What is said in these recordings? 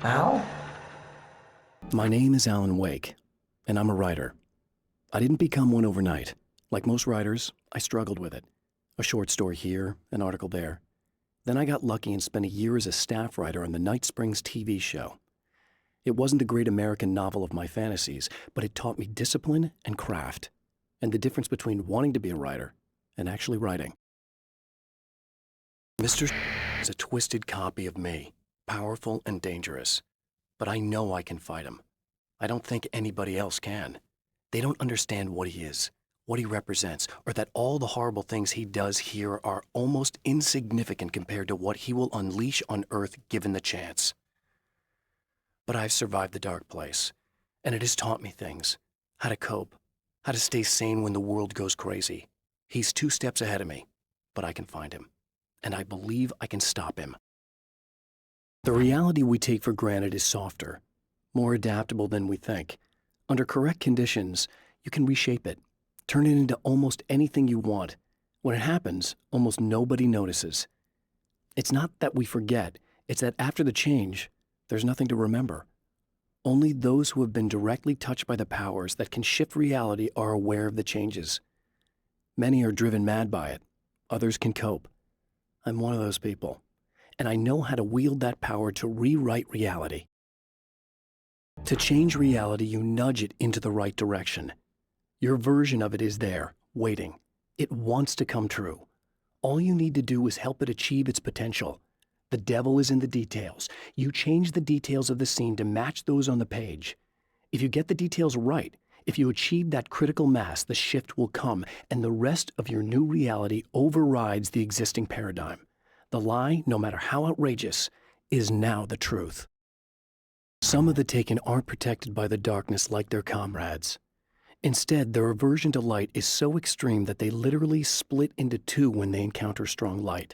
Al? My name is Alan Wake, and I'm a writer. I didn't become one overnight. Like most writers, I struggled with it. A short story here, an article there. Then I got lucky and spent a year as a staff writer on the Night Springs TV show. It wasn't the great American novel of my fantasies, but it taught me discipline and craft, and the difference between wanting to be a writer and actually writing. Mr. is a twisted copy of me, powerful and dangerous. But I know I can fight him. I don't think anybody else can. They don't understand what he is, what he represents, or that all the horrible things he does here are almost insignificant compared to what he will unleash on Earth given the chance. But I've survived the dark place, and it has taught me things. How to cope, how to stay sane when the world goes crazy. He's 2 steps ahead of me, but I can find him, and I believe I can stop him. The reality we take for granted is softer, more adaptable than we think. Under correct conditions, you can reshape it, turn it into almost anything you want. When it happens, almost nobody notices. It's not that we forget, it's that after the change, there's nothing to remember. Only those who have been directly touched by the powers that can shift reality are aware of the changes. Many are driven mad by it. Others can cope. I'm one of those people, and I know how to wield that power to rewrite reality. To change reality, you nudge it into the right direction. Your version of it is there, waiting. It wants to come true. All you need to do is help it achieve its potential. The devil is in the details. You change the details of the scene to match those on the page. If you get the details right, if you achieve that critical mass, the shift will come, and the rest of your new reality overrides the existing paradigm. The lie, no matter how outrageous, is now the truth. Some of the taken aren't protected by the darkness like their comrades. Instead, their aversion to light is so extreme that they literally split into 2 when they encounter strong light.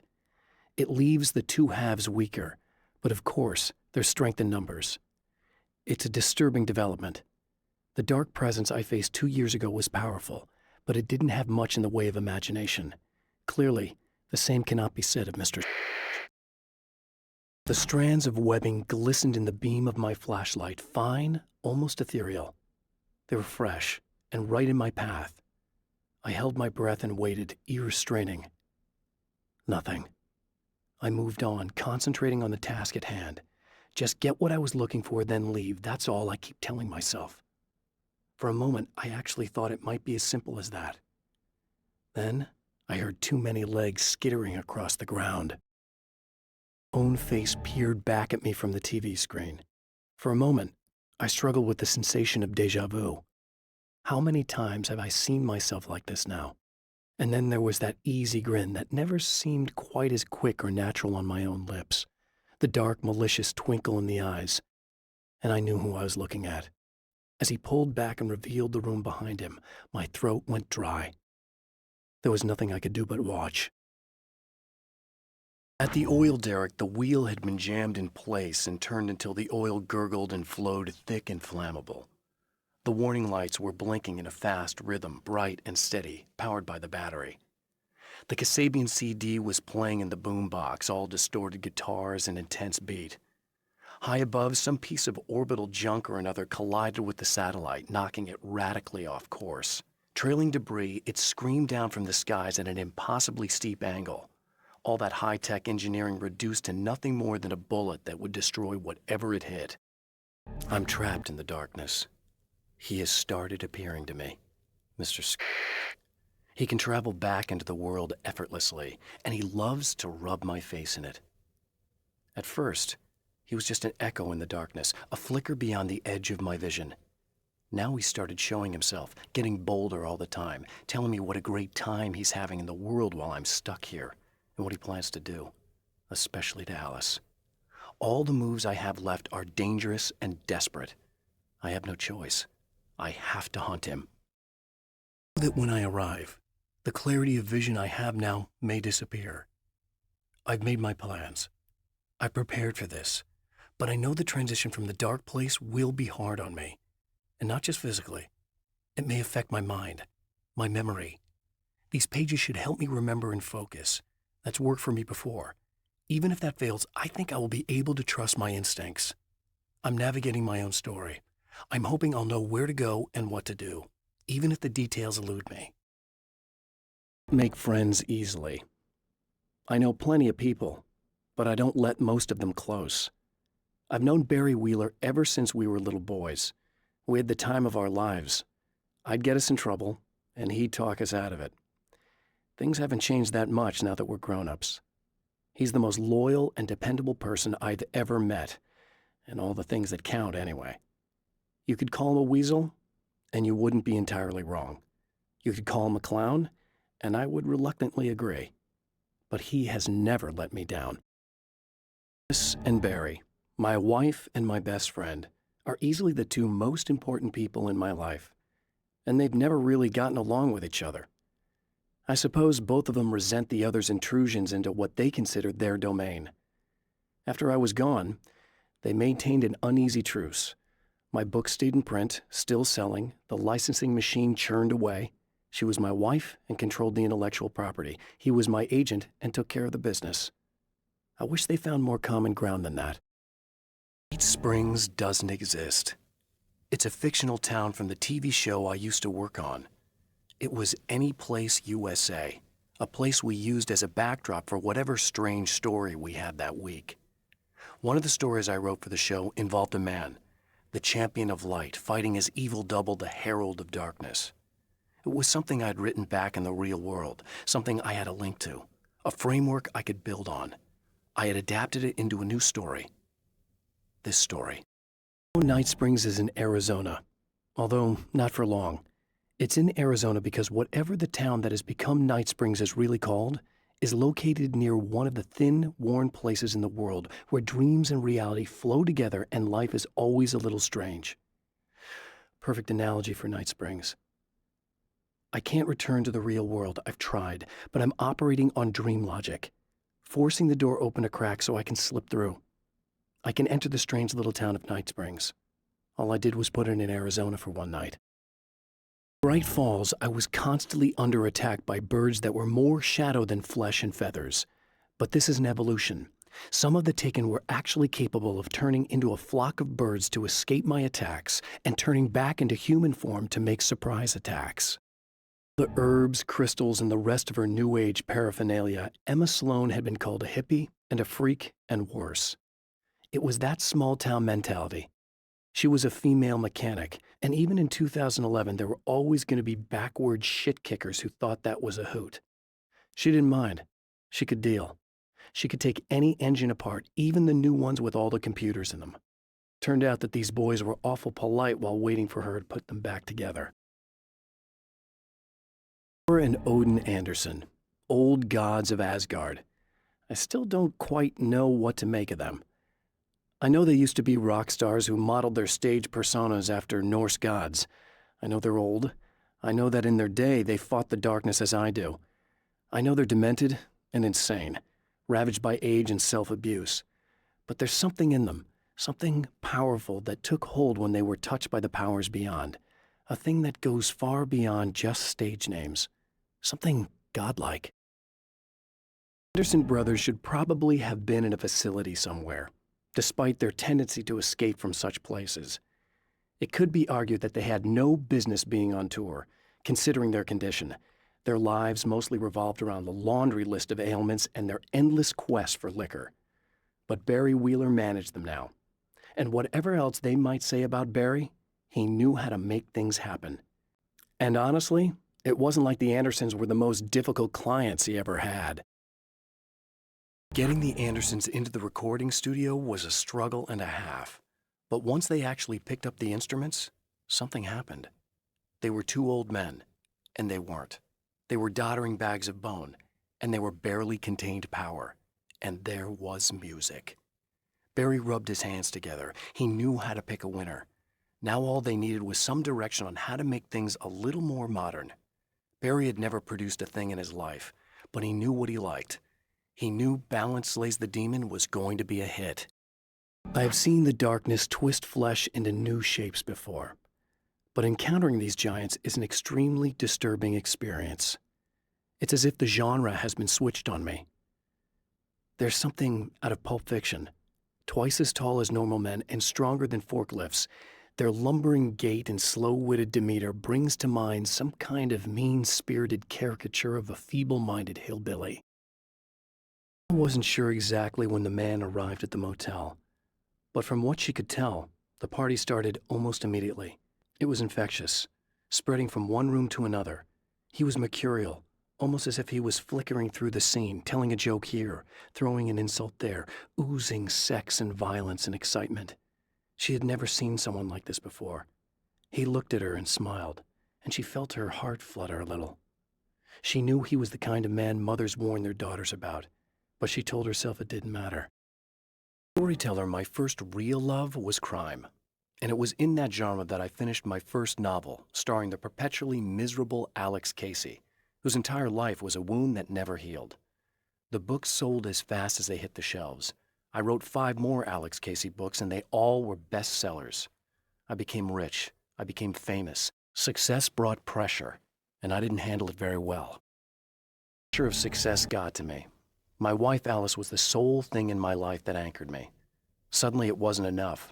It leaves the 2 halves weaker, but of course, there's strength in numbers. It's a disturbing development. The dark presence I faced 2 years ago was powerful, but it didn't have much in the way of imagination. Clearly, the same cannot be said of Mr. The strands of webbing glistened in the beam of my flashlight, fine, almost ethereal. They were fresh and right in my path. I held my breath and waited, ears straining. Nothing. I moved on, concentrating on the task at hand. Just get what I was looking for, then leave. That's all I keep telling myself. For a moment, I actually thought it might be as simple as that. Then, I heard too many legs skittering across the ground. My own face peered back at me from the TV screen. For a moment, I struggled with the sensation of déjà vu. How many times have I seen myself like this now? And then there was that easy grin that never seemed quite as quick or natural on my own lips. The dark, malicious twinkle in the eyes. And I knew who I was looking at. As he pulled back and revealed the room behind him, my throat went dry. There was nothing I could do but watch. At the oil derrick, the wheel had been jammed in place and turned until the oil gurgled and flowed thick and flammable. The warning lights were blinking in a fast rhythm, bright and steady, powered by the battery. The Kasabian CD was playing in the boombox, all distorted guitars and intense beat. High above, some piece of orbital junk or another collided with the satellite, knocking it radically off course. Trailing debris, it screamed down from the skies at an impossibly steep angle. All that high-tech engineering reduced to nothing more than a bullet that would destroy whatever it hit. I'm trapped in the darkness. He has started appearing to me, Mr. He can travel back into the world effortlessly, and he loves to rub my face in it. At first, he was just an echo in the darkness, a flicker beyond the edge of my vision. Now he started showing himself, getting bolder all the time, telling me what a great time he's having in the world while I'm stuck here, and what he plans to do, especially to Alice. All the moves I have left are dangerous and desperate. I have no choice. I have to hunt him. That when I arrive, the clarity of vision I have now may disappear. I've made my plans. I've prepared for this, but I know the transition from the dark place will be hard on me, and not just physically. It may affect my mind, my memory. These pages should help me remember and focus. That's worked for me before. Even if that fails, I think I will be able to trust my instincts. I'm navigating my own story. I'm hoping I'll know where to go and what to do, even if the details elude me. Make friends easily. I know plenty of people, but I don't let most of them close. I've known Barry Wheeler ever since we were little boys. We had the time of our lives. I'd get us in trouble, and he'd talk us out of it. Things haven't changed that much now that we're grown-ups. He's the most loyal and dependable person I've ever met, and all the things that count anyway. You could call him a weasel, and you wouldn't be entirely wrong. You could call him a clown, and I would reluctantly agree. But he has never let me down. Alice and Barry, my wife and my best friend, are easily the two most important people in my life, and they've never really gotten along with each other. I suppose both of them resent the other's intrusions into what they considered their domain. After I was gone, they maintained an uneasy truce. My book stayed in print, still selling, the licensing machine churned away. She was my wife and controlled the intellectual property. He was my agent and took care of the business. I wish they found more common ground than that. Night Springs doesn't exist. It's a fictional town from the TV show I used to work on. It was Any Place USA, a place we used as a backdrop for whatever strange story we had that week. One of the stories I wrote for the show involved a man, the champion of light, fighting his evil double, the herald of darkness. It was something I'd written back in the real world, something I had a link to, a framework I could build on. I had adapted it into a new story. This story. Night Springs is in Arizona, although not for long. It's in Arizona because whatever the town that has become Night Springs is really called is located near one of the thin, worn places in the world where dreams and reality flow together and life is always a little strange. Perfect analogy for Night Springs. I can't return to the real world. I've tried, but I'm operating on dream logic, forcing the door open a crack so I can slip through. I can enter the strange little town of Night Springs. All I did was put it in Arizona for one night. Bright Falls, I was constantly under attack by birds that were more shadow than flesh and feathers. But this is an evolution. Some of the taken were actually capable of turning into a flock of birds to escape my attacks and turning back into human form to make surprise attacks. The herbs, crystals, and the rest of her New Age paraphernalia, Emma Sloan had been called a hippie and a freak and worse. It was that small-town mentality. She was a female mechanic, and even in 2011, there were always going to be backward shit-kickers who thought that was a hoot. She didn't mind. She could deal. She could take any engine apart, even the new ones with all the computers in them. Turned out that these boys were awful polite while waiting for her to put them back together. Thor and Odin Anderson, old gods of Asgard. I still don't quite know what to make of them. I know they used to be rock stars who modeled their stage personas after Norse gods. I know they're old. I know that in their day they fought the darkness as I do. I know they're demented and insane, ravaged by age and self-abuse. But there's something in them, something powerful that took hold when they were touched by the powers beyond. A thing that goes far beyond just stage names. Something godlike. Anderson brothers should probably have been in a facility somewhere, despite their tendency to escape from such places. It could be argued that they had no business being on tour, considering their condition. Their lives mostly revolved around the laundry list of ailments and their endless quest for liquor. But Barry Wheeler managed them now. And whatever else they might say about Barry, he knew how to make things happen. And honestly, it wasn't like the Andersons were the most difficult clients he ever had. Getting the Andersons into the recording studio was a struggle and a half. But once they actually picked up the instruments, something happened. They were two old men, and they weren't. They were doddering bags of bone, and they were barely contained power. And there was music. Barry rubbed his hands together. He knew how to pick a winner. Now all they needed was some direction on how to make things a little more modern. Barry had never produced a thing in his life, but he knew what he liked. He knew Balance Slays the Demon was going to be a hit. I have seen the darkness twist flesh into new shapes before, but encountering these giants is an extremely disturbing experience. It's as if the genre has been switched on me. There's something out of Pulp Fiction, Twice as tall as normal men and stronger than forklifts, their lumbering gait and slow-witted demeanor brings to mind some kind of mean-spirited caricature of a feeble-minded hillbilly. I wasn't sure exactly when the man arrived at the motel, but from what she could tell, the party started almost immediately. It was infectious, spreading from one room to another. He was mercurial, almost as if he was flickering through the scene, telling a joke here, throwing an insult there, oozing sex and violence and excitement. She had never seen someone like this before. He looked at her and smiled, and she felt her heart flutter a little. She knew he was the kind of man mothers warn their daughters about, but she told herself it didn't matter. Storyteller, my first real love was crime, and it was in that genre that I finished my first novel, starring the perpetually miserable Alex Casey, whose entire life was a wound that never healed. The books sold as fast as they hit the shelves. I wrote 5 more Alex Casey books, and they all were bestsellers. I became rich. I became famous. Success brought pressure, and I didn't handle it very well. The pressure of success got to me. My wife Alice was the sole thing in my life that anchored me. Suddenly it wasn't enough.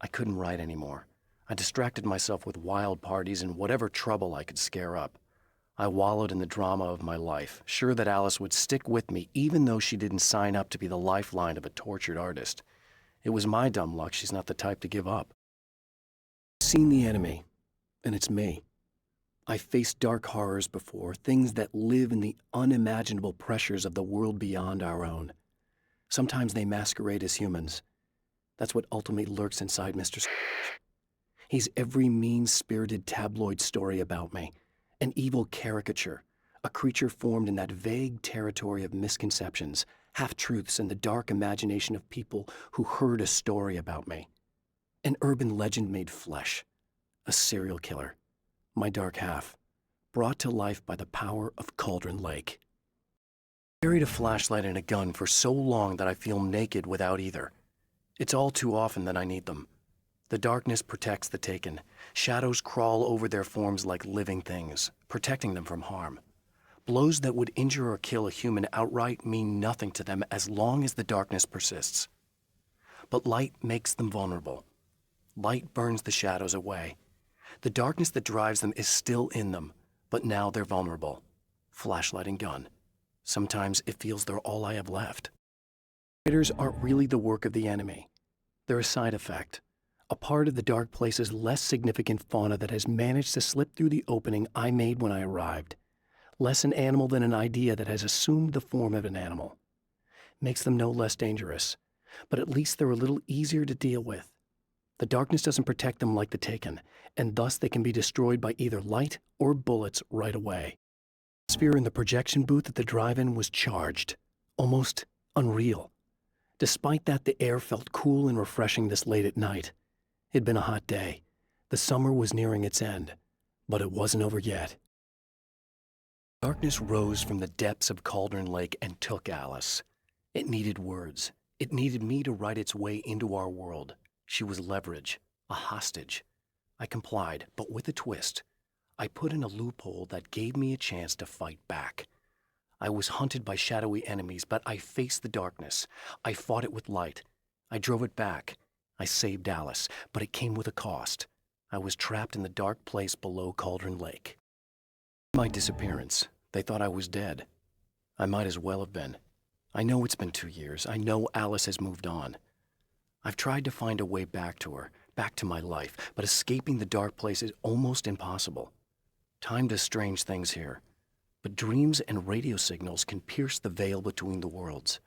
I couldn't write anymore. I distracted myself with wild parties and whatever trouble I could scare up. I wallowed in the drama of my life, sure that Alice would stick with me even though she didn't sign up to be the lifeline of a tortured artist. It was my dumb luck she's not the type to give up. I've seen the enemy, and it's me. I've faced dark horrors before, things that live in the unimaginable pressures of the world beyond our own. Sometimes they masquerade as humans. That's what ultimately lurks inside Mr. Scrooge. He's every mean-spirited tabloid story about me, an evil caricature, a creature formed in that vague territory of misconceptions, half-truths, and the dark imagination of people who heard a story about me. An urban legend made flesh, a serial killer, my dark half, brought to life by the power of Cauldron Lake. I carried a flashlight and a gun for so long that I feel naked without either. It's all too often that I need them. The darkness protects the taken. Shadows crawl over their forms like living things, protecting them from harm. Blows that would injure or kill a human outright mean nothing to them as long as the darkness persists. But light makes them vulnerable. Light burns the shadows away. The darkness that drives them is still in them, but now they're vulnerable. Flashlight and gun. Sometimes it feels they're all I have left. Spiders aren't really the work of the enemy. They're a side effect, a part of the dark place's less significant fauna that has managed to slip through the opening I made when I arrived. Less an animal than an idea that has assumed the form of an animal. Makes them no less dangerous, but at least they're a little easier to deal with. The darkness doesn't protect them like the taken, and thus they can be destroyed by either light or bullets right away. The atmosphere in the projection booth at the drive-in was charged, almost unreal. Despite that, the air felt cool and refreshing this late at night. It'd been a hot day. The summer was nearing its end, but it wasn't over yet. Darkness rose from the depths of Cauldron Lake and took Alice. It needed words. It needed me to write its way into our world. She was leverage, a hostage. I complied, but with a twist. I put in a loophole that gave me a chance to fight back. I was hunted by shadowy enemies, but I faced the darkness. I fought it with light. I drove it back. I saved Alice, but it came with a cost. I was trapped in the dark place below Cauldron Lake. My disappearance, they thought I was dead. I might as well have been. I know it's been 2 years. I know Alice has moved on. I've tried to find a way back to her, back to my life, but escaping the dark place is almost impossible. Time does strange things here. But dreams and radio signals can pierce the veil between the worlds.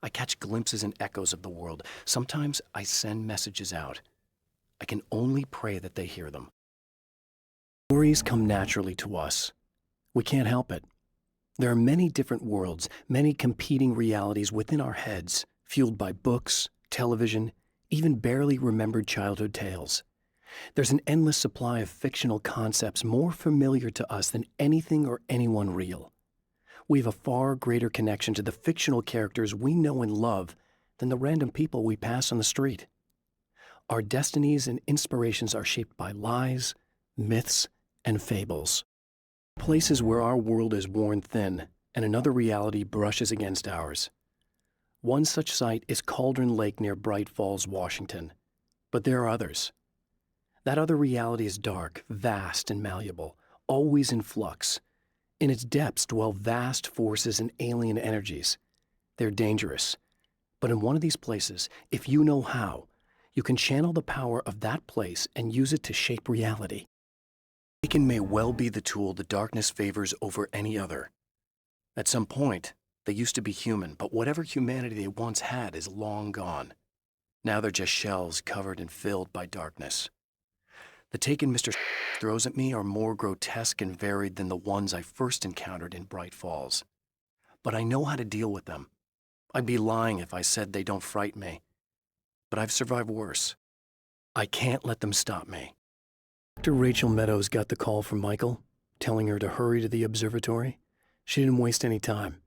I catch glimpses and echoes of the world. Sometimes I send messages out. I can only pray that they hear them. Stories come naturally to us. We can't help it. There are many different worlds, many competing realities within our heads, fueled by books, television, even barely remembered childhood tales. There's an endless supply of fictional concepts more familiar to us than anything or anyone real. We have a far greater connection to the fictional characters we know and love than the random people we pass on the street. Our destinies and inspirations are shaped by lies, myths, and fables. Places where our world is worn thin and another reality brushes against ours. One such site is Cauldron Lake near Bright Falls, Washington. But there are others. That other reality is dark, vast, and malleable, always in flux. In its depths dwell vast forces and alien energies. They're dangerous. But in one of these places, if you know how, you can channel the power of that place and use it to shape reality. Taken may well be the tool the darkness favors over any other. At some point, they used to be human, but whatever humanity they once had is long gone. Now they're just shells covered and filled by darkness. The Taken Mr. throws at me are more grotesque and varied than the ones I first encountered in Bright Falls. But I know how to deal with them. I'd be lying if I said they don't frighten me. But I've survived worse. I can't let them stop me. After Rachel Meadows got the call from Michael, telling her to hurry to the observatory, she didn't waste any time.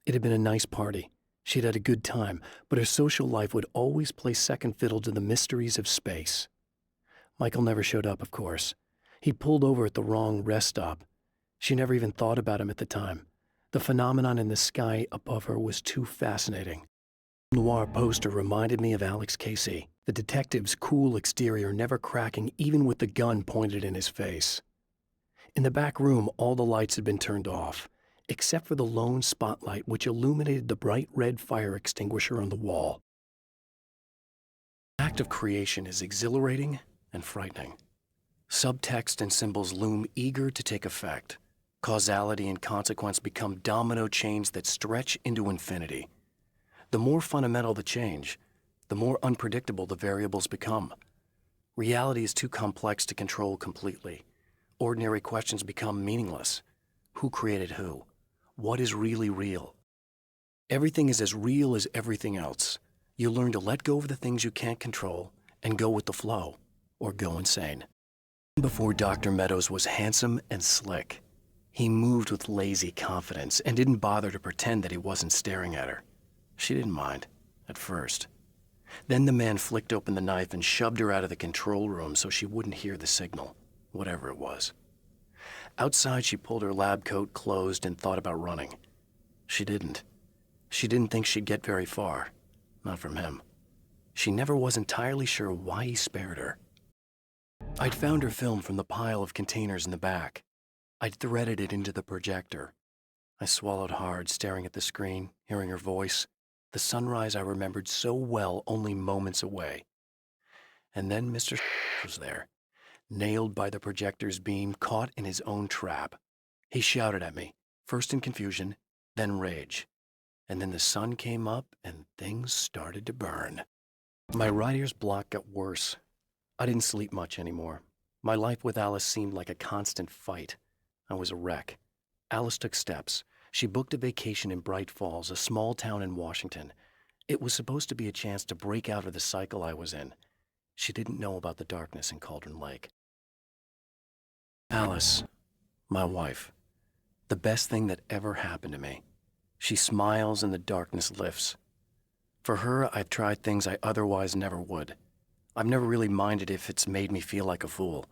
It had been a nice party. She'd had a good time, but her social life would always play second fiddle to the mysteries of space. Michael never showed up, of course. He pulled over at the wrong rest stop. She never even thought about him at the time. The phenomenon in the sky above her was too fascinating. The noir poster reminded me of Alex Casey, the detective's cool exterior never cracking even with the gun pointed in his face. In the back room, all the lights had been turned off, except for the lone spotlight which illuminated the bright red fire extinguisher on the wall. The act of creation is exhilarating and frightening. Subtext and symbols loom eager to take effect. Causality and consequence become domino chains that stretch into infinity. The more fundamental the change, the more unpredictable the variables become. Reality is too complex to control completely. Ordinary questions become meaningless. Who created who? What is really real? Everything is as real as everything else. You learn to let go of the things you can't control and go with the flow, or go insane. Before Dr. Meadows was handsome and slick. He moved with lazy confidence and didn't bother to pretend that he wasn't staring at her. She didn't mind, at first. Then the man flicked open the knife and shoved her out of the control room so she wouldn't hear the signal, whatever it was. Outside, she pulled her lab coat closed and thought about running. She didn't. She didn't think she'd get very far. Not from him. She never was entirely sure why he spared her. I'd found her film from the pile of containers in the back. I'd threaded it into the projector. I swallowed hard, staring at the screen, hearing her voice, the sunrise I remembered so well only moments away. And then Mr. was there, nailed by the projector's beam, caught in his own trap. He shouted at me, first in confusion, then rage. And then the sun came up and things started to burn. My writer's block got worse. I didn't sleep much anymore. My life with Alice seemed like a constant fight. I was a wreck. Alice took steps. She booked a vacation in Bright Falls, a small town in Washington. It was supposed to be a chance to break out of the cycle I was in. She didn't know about the darkness in Cauldron Lake. Alice, my wife, the best thing that ever happened to me. She smiles and the darkness lifts. For her, I've tried things I otherwise never would. I've never really minded if it's made me feel like a fool.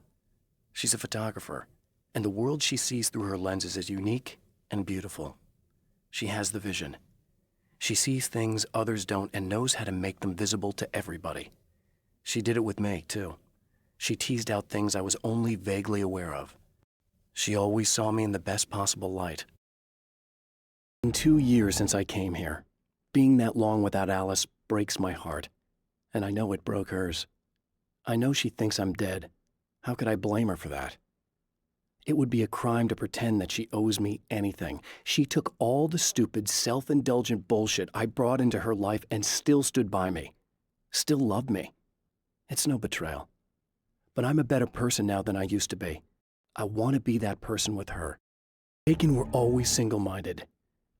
She's a photographer, and the world she sees through her lenses is unique and beautiful. She has the vision. She sees things others don't and knows how to make them visible to everybody. She did it with me, too. She teased out things I was only vaguely aware of. She always saw me in the best possible light. In 2 years since I came here, being that long without Alice breaks my heart, and I know it broke hers. I know she thinks I'm dead. How could I blame her for that? It would be a crime to pretend that she owes me anything. She took all the stupid, self-indulgent bullshit I brought into her life and still stood by me. Still loved me. It's no betrayal. But I'm a better person now than I used to be. I want to be that person with her. Taken were always single-minded.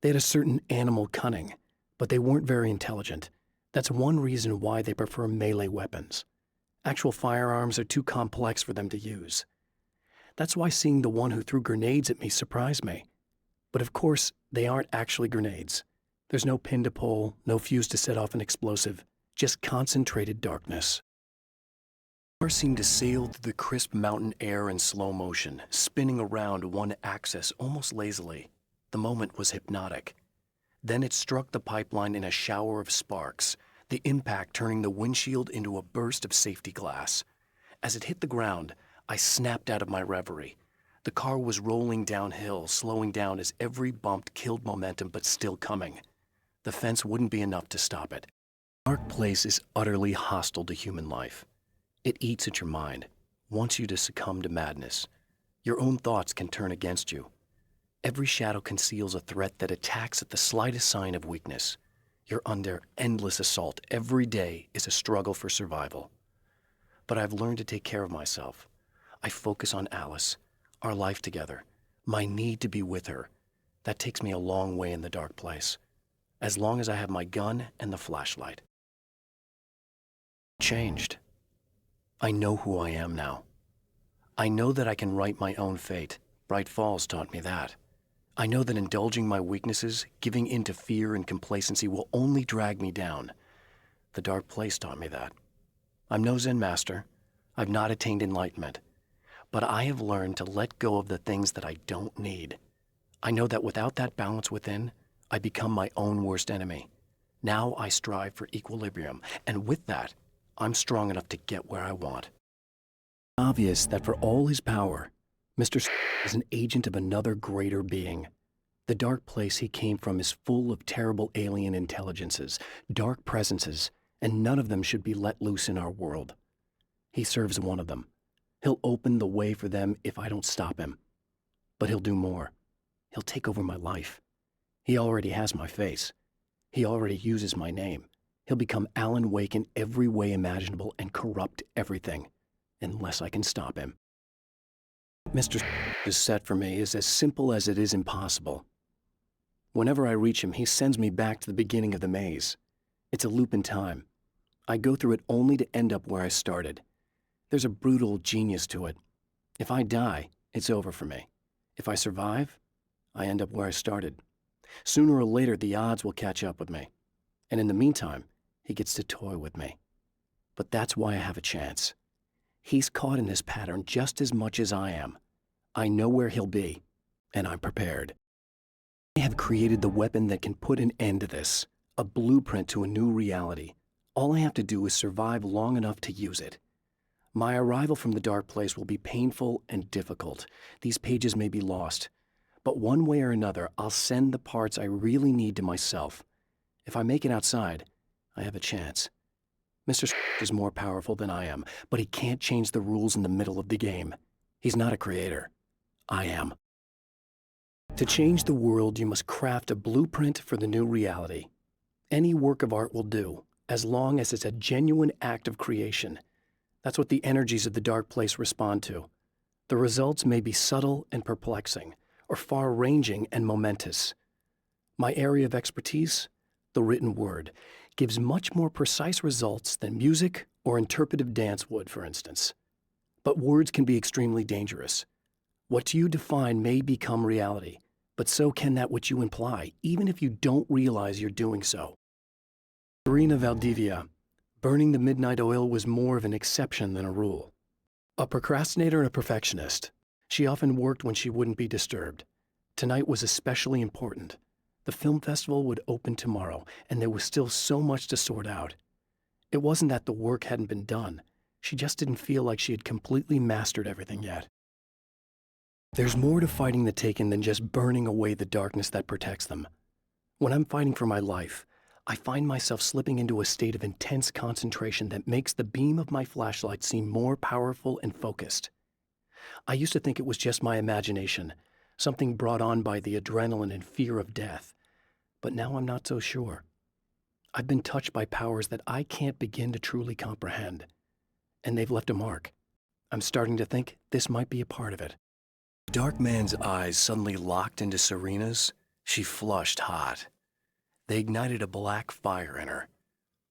They had a certain animal cunning, but they weren't very intelligent. That's one reason why they prefer melee weapons. Actual firearms are too complex for them to use. That's why seeing the one who threw grenades at me surprised me. But of course, they aren't actually grenades. There's no pin to pull, no fuse to set off an explosive, just concentrated darkness. The car seemed to sail through the crisp mountain air in slow motion, spinning around one axis almost lazily. The moment was hypnotic. Then it struck the pipeline in a shower of sparks, the impact turning the windshield into a burst of safety glass. As it hit the ground, I snapped out of my reverie. The car was rolling downhill, slowing down as every bump killed momentum but still coming. The fence wouldn't be enough to stop it. The dark place is utterly hostile to human life. It eats at your mind, wants you to succumb to madness. Your own thoughts can turn against you. Every shadow conceals a threat that attacks at the slightest sign of weakness. You're under endless assault. Every day is a struggle for survival. But I've learned to take care of myself. I focus on Alice, our life together, my need to be with her. That takes me a long way in the dark place, as long as I have my gun and the flashlight. Changed. I know who I am now. I know that I can write my own fate. Bright Falls taught me that. I know that indulging my weaknesses, giving in to fear and complacency will only drag me down. The dark place taught me that. I'm no Zen master. I've not attained enlightenment. But I have learned to let go of the things that I don't need. I know that without that balance within, I become my own worst enemy. Now I strive for equilibrium, and with that, I'm strong enough to get where I want. Obvious that for all his power, Mr. is an agent of another greater being. The dark place he came from is full of terrible alien intelligences, dark presences, and none of them should be let loose in our world. He serves one of them. He'll open the way for them if I don't stop him. But he'll do more. He'll take over my life. He already has my face. He already uses my name. He'll become Alan Wake in every way imaginable and corrupt everything, unless I can stop him. Mr. is set for me is as simple as it is impossible. Whenever I reach him, he sends me back to the beginning of the maze. It's a loop in time. I go through it only to end up where I started. There's a brutal genius to it. If I die, it's over for me. If I survive, I end up where I started. Sooner or later, the odds will catch up with me. And in the meantime, he gets to toy with me. But that's why I have a chance. He's caught in this pattern just as much as I am. I know where he'll be, and I'm prepared. I have created the weapon that can put an end to this, a blueprint to a new reality. All I have to do is survive long enough to use it. My arrival from the dark place will be painful and difficult. These pages may be lost. But one way or another, I'll send the parts I really need to myself. If I make it outside, I have a chance. Mr. is more powerful than I am, but he can't change the rules in the middle of the game. He's not a creator. I am. To change the world, you must craft a blueprint for the new reality. Any work of art will do, as long as it's a genuine act of creation. That's what the energies of the dark place respond to. The results may be subtle and perplexing, or far-ranging and momentous. My area of expertise, the written word, gives much more precise results than music or interpretive dance would, for instance. But words can be extremely dangerous. What you define may become reality, but so can that which you imply, even if you don't realize you're doing so. Serena Valdivia, burning the midnight oil was more of an exception than a rule. A procrastinator and a perfectionist, she often worked when she wouldn't be disturbed. Tonight was especially important. The film festival would open tomorrow, and there was still so much to sort out. It wasn't that the work hadn't been done. She just didn't feel like she had completely mastered everything yet. There's more to fighting the Taken than just burning away the darkness that protects them. When I'm fighting for my life, I find myself slipping into a state of intense concentration that makes the beam of my flashlight seem more powerful and focused. I used to think it was just my imagination, something brought on by the adrenaline and fear of death. But now I'm not so sure. I've been touched by powers that I can't begin to truly comprehend. And they've left a mark. I'm starting to think this might be a part of it. Dark Man's eyes suddenly locked into Serena's. She flushed hot. They ignited a black fire in her.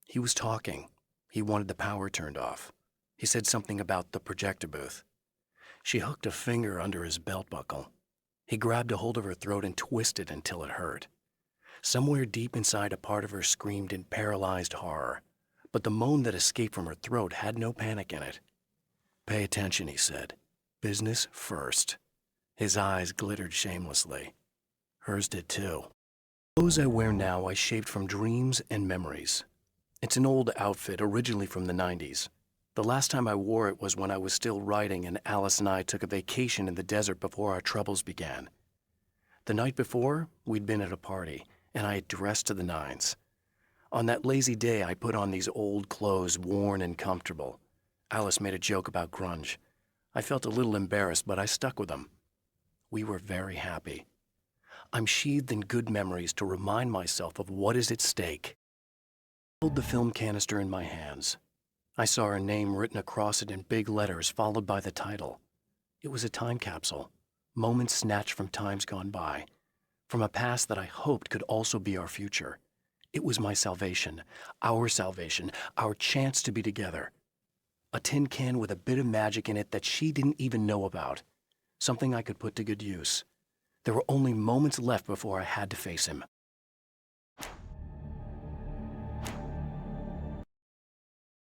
He was talking. He wanted the power turned off. He said something about the projector booth. She hooked a finger under his belt buckle. He grabbed a hold of her throat and twisted until it hurt. Somewhere deep inside, a part of her screamed in paralyzed horror, but the moan that escaped from her throat had no panic in it. "Pay attention," he said. "Business first." His eyes glittered shamelessly. Hers did too. The clothes I wear now I shaped from dreams and memories. It's an old outfit originally from the 90s. The last time I wore it was when I was still writing and Alice and I took a vacation in the desert before our troubles began. The night before, we'd been at a party, and I had dressed to the nines. On that lazy day, I put on these old clothes, worn and comfortable. Alice made a joke about grunge. I felt a little embarrassed, but I stuck with them. We were very happy. I'm sheathed in good memories to remind myself of what is at stake. I held the film canister in my hands. I saw her name written across it in big letters, followed by the title. It was a time capsule, moments snatched from times gone by, from a past that I hoped could also be our future. It was my salvation, our chance to be together. A tin can with a bit of magic in it that she didn't even know about, something I could put to good use. There were only moments left before I had to face him.